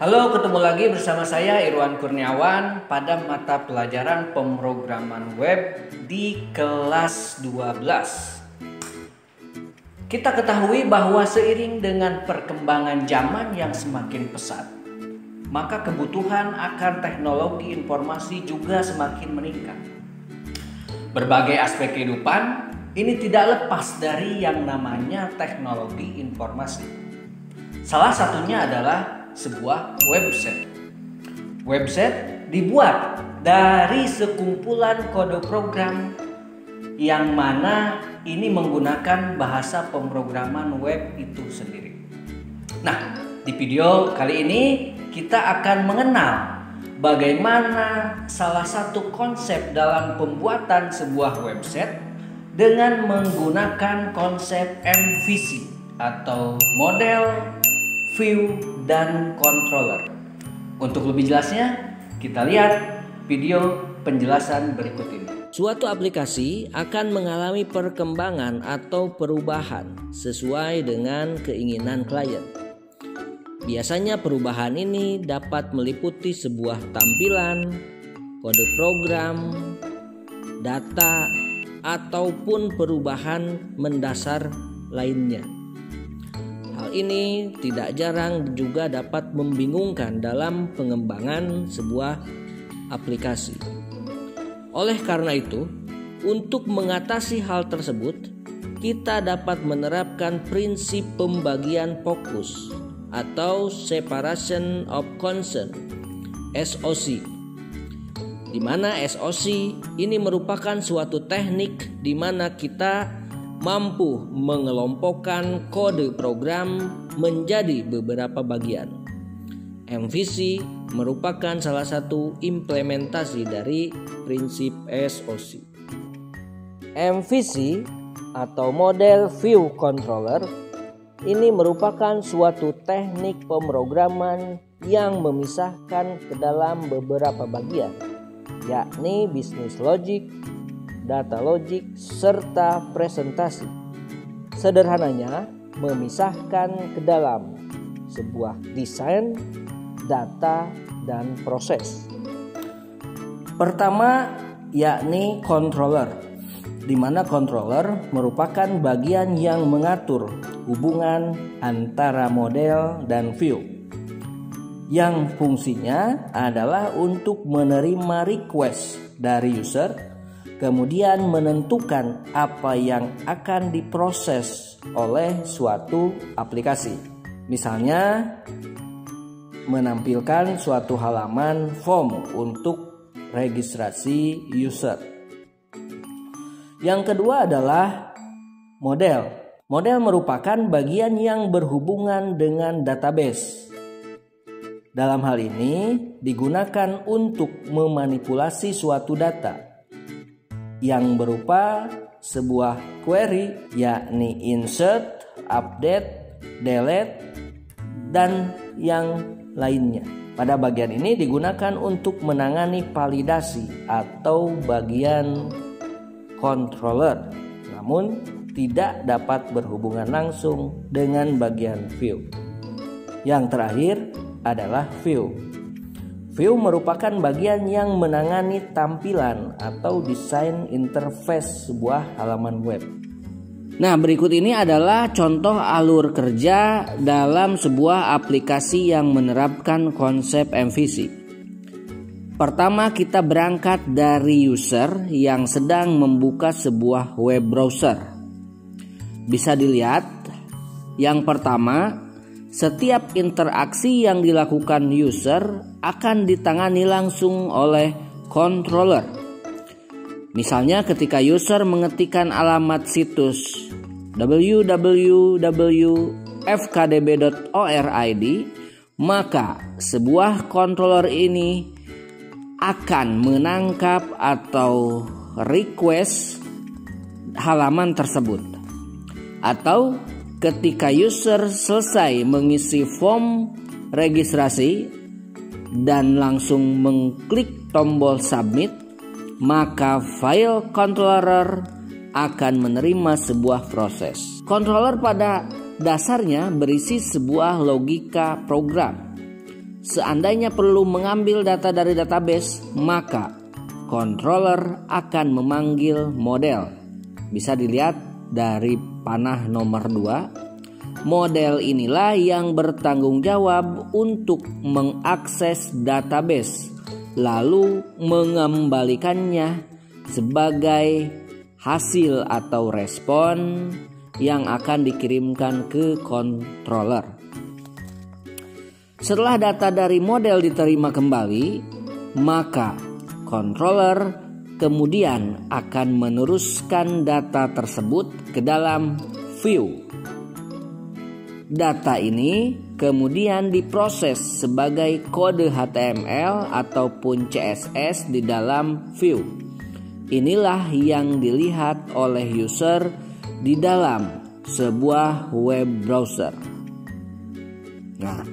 Halo, ketemu lagi bersama saya Irwan Kurniawan pada mata pelajaran pemrograman web di kelas 12. Kita ketahui bahwa seiring dengan perkembangan zaman yang semakin pesat, maka kebutuhan akan teknologi informasi juga semakin meningkat. Berbagai aspek kehidupan ini tidak lepas dari yang namanya teknologi informasi. Salah satunya adalah sebuah website. Website dibuat dari sekumpulan kode program yang mana ini menggunakan bahasa pemrograman web itu sendiri. Nah, di video kali ini kita akan mengenal bagaimana salah satu konsep dalam pembuatan sebuah website dengan menggunakan konsep MVC atau model, view, dan controller. Untuk lebih jelasnya, kita lihat video penjelasan berikut ini. Suatu aplikasi akan mengalami perkembangan atau perubahan sesuai dengan keinginan klien. Biasanya perubahan ini dapat meliputi sebuah tampilan, kode program, data, ataupun perubahan mendasar lainnya. Hal ini tidak jarang juga dapat membingungkan dalam pengembangan sebuah aplikasi. Oleh karena itu, untuk mengatasi hal tersebut, kita dapat menerapkan prinsip pembagian fokus atau separation of concern (SOC). Di mana SOC ini merupakan suatu teknik di mana kita mampu mengelompokkan kode program menjadi beberapa bagian. MVC merupakan salah satu implementasi dari prinsip SOC. MVC atau Model View Controller ini merupakan suatu teknik pemrograman yang memisahkan ke dalam beberapa bagian, yakni business logic, data logic, serta presentasi. Sederhananya, memisahkan ke dalam sebuah desain, data, dan proses. Pertama, yakni controller, di mana controller merupakan bagian yang mengatur hubungan antara model dan view, yang fungsinya adalah untuk menerima request dari user, kemudian menentukan apa yang akan diproses oleh suatu aplikasi. Misalnya, menampilkan suatu halaman form untuk registrasi user. Yang kedua adalah model. Model merupakan bagian yang berhubungan dengan database. Dalam hal ini digunakan untuk memanipulasi suatu data yang berupa sebuah query, yakni insert, update, delete, dan yang lainnya. Pada bagian ini digunakan untuk menangani validasi atau bagian controller, namun tidak dapat berhubungan langsung dengan bagian view. Yang terakhir adalah view. View merupakan bagian yang menangani tampilan atau desain interface sebuah halaman web. Nah, berikut ini adalah contoh alur kerja dalam sebuah aplikasi yang menerapkan konsep MVC. Pertama, kita berangkat dari user yang sedang membuka sebuah web browser. Bisa dilihat, yang pertama, setiap interaksi yang dilakukan user akan ditangani langsung oleh controller. Misalnya ketika user mengetikkan alamat situs www.fkdb.org, maka sebuah controller ini akan menangkap atau request halaman tersebut. Atau ketika user selesai mengisi form registrasi dan langsung mengklik tombol submit, maka file controller akan menerima sebuah proses. Controller pada dasarnya berisi sebuah logika program seandainya perlu mengambil data dari database, maka controller akan memanggil model. Bisa dilihat dari panah nomor 2. Model inilah yang bertanggung jawab untuk mengakses database, lalu mengembalikannya sebagai hasil atau respon yang akan dikirimkan ke controller. Setelah data dari model diterima kembali, maka controller kemudian akan meneruskan data tersebut ke dalam view. Data ini kemudian diproses sebagai kode HTML ataupun CSS di dalam view. Inilah yang dilihat oleh user di dalam sebuah web browser. Nah,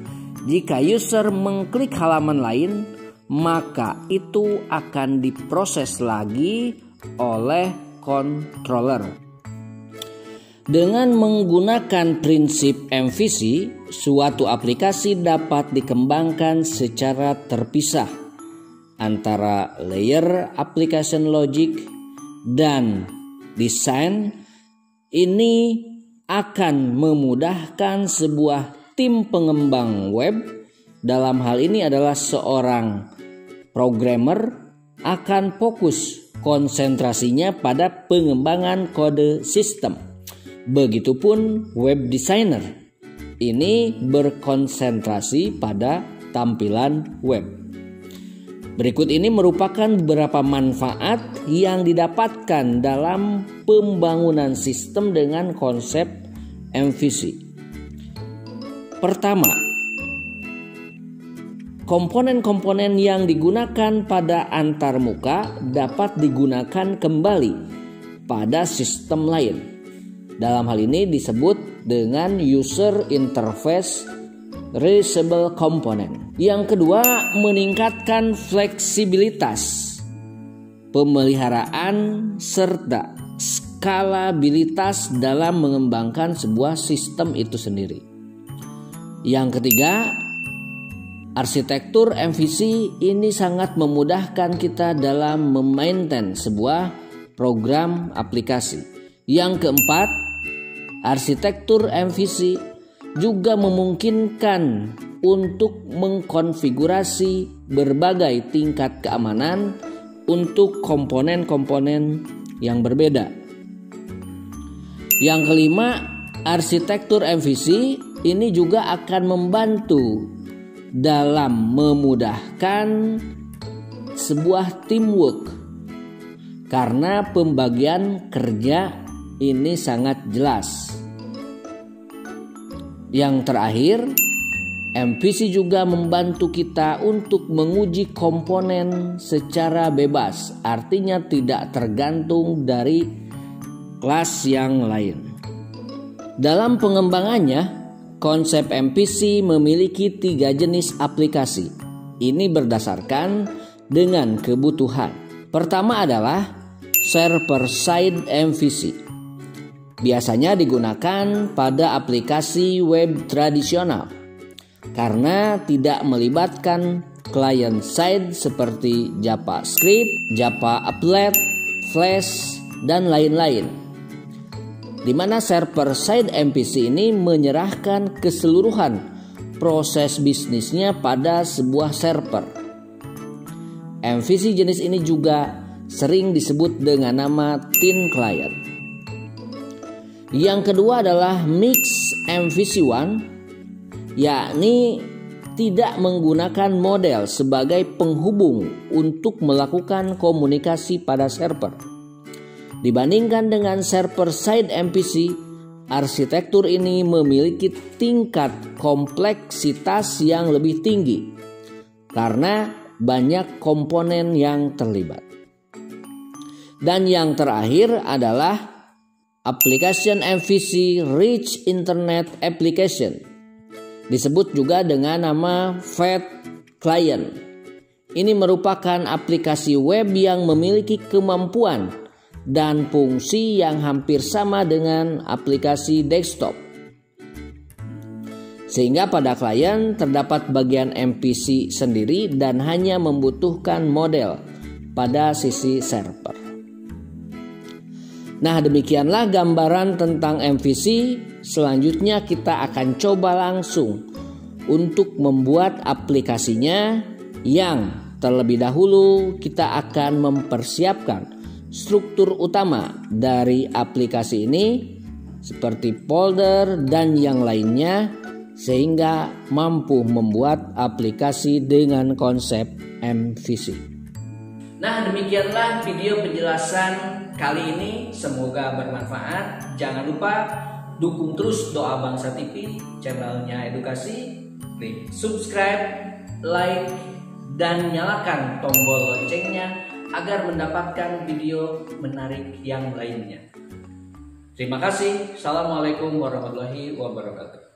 jika user mengklik halaman lain, maka itu akan diproses lagi oleh controller. Dengan menggunakan prinsip MVC, suatu aplikasi dapat dikembangkan secara terpisah antara layer application logic dan desain. Ini akan memudahkan sebuah tim pengembang web, dalam hal ini adalah seorang programmer, akan fokus konsentrasinya pada pengembangan kode sistem. Begitupun web designer, ini berkonsentrasi pada tampilan web. Berikut ini merupakan beberapa manfaat yang didapatkan dalam pembangunan sistem dengan konsep MVC. Pertama, komponen-komponen yang digunakan pada antarmuka dapat digunakan kembali pada sistem lain. Dalam hal ini disebut dengan user interface reusable component. Yang kedua, meningkatkan fleksibilitas, pemeliharaan, serta skalabilitas dalam mengembangkan sebuah sistem itu sendiri. Yang ketiga, arsitektur MVC ini sangat memudahkan kita dalam memaintain sebuah program aplikasi. Yang keempat, arsitektur MVC juga memungkinkan untuk mengkonfigurasi berbagai tingkat keamanan untuk komponen-komponen yang berbeda. Yang kelima, arsitektur MVC ini juga akan membantu dalam memudahkan sebuah teamwork, karena pembagian kerja ini sangat jelas. Yang terakhir, MVC juga membantu kita untuk menguji komponen secara bebas, artinya tidak tergantung dari kelas yang lain. Dalam pengembangannya, konsep MVC memiliki 3 jenis aplikasi. Ini berdasarkan dengan kebutuhan. Pertama adalah server-side MVC. Biasanya digunakan pada aplikasi web tradisional karena tidak melibatkan client-side seperti JavaScript, Java Applet, Flash, dan lain-lain. Di mana server-side MVC ini menyerahkan keseluruhan proses bisnisnya pada sebuah server. MVC jenis ini juga sering disebut dengan nama thin client. Yang kedua adalah Mixed MVC1, yakni tidak menggunakan model sebagai penghubung untuk melakukan komunikasi pada server. Dibandingkan dengan server-side MVC, arsitektur ini memiliki tingkat kompleksitas yang lebih tinggi karena banyak komponen yang terlibat. Dan yang terakhir adalah Application MVC Rich Internet Application, disebut juga dengan nama Fat Client. Ini merupakan aplikasi web yang memiliki kemampuan dan fungsi yang hampir sama dengan aplikasi desktop. Sehingga pada klien terdapat bagian MVC sendiri dan hanya membutuhkan model pada sisi server. Nah, demikianlah gambaran tentang MVC. Selanjutnya kita akan coba langsung untuk membuat aplikasinya, yang terlebih dahulu kita akan mempersiapkan struktur utama dari aplikasi ini seperti folder dan yang lainnya, sehingga mampu membuat aplikasi dengan konsep MVC. Nah, demikianlah video penjelasan kali ini, semoga bermanfaat. Jangan lupa dukung terus Doa Bangsa TV, channelnya edukasi. Klik subscribe, like, dan nyalakan tombol loncengnya agar mendapatkan video menarik yang lainnya. Terima kasih. Assalamualaikum warahmatullahi wabarakatuh.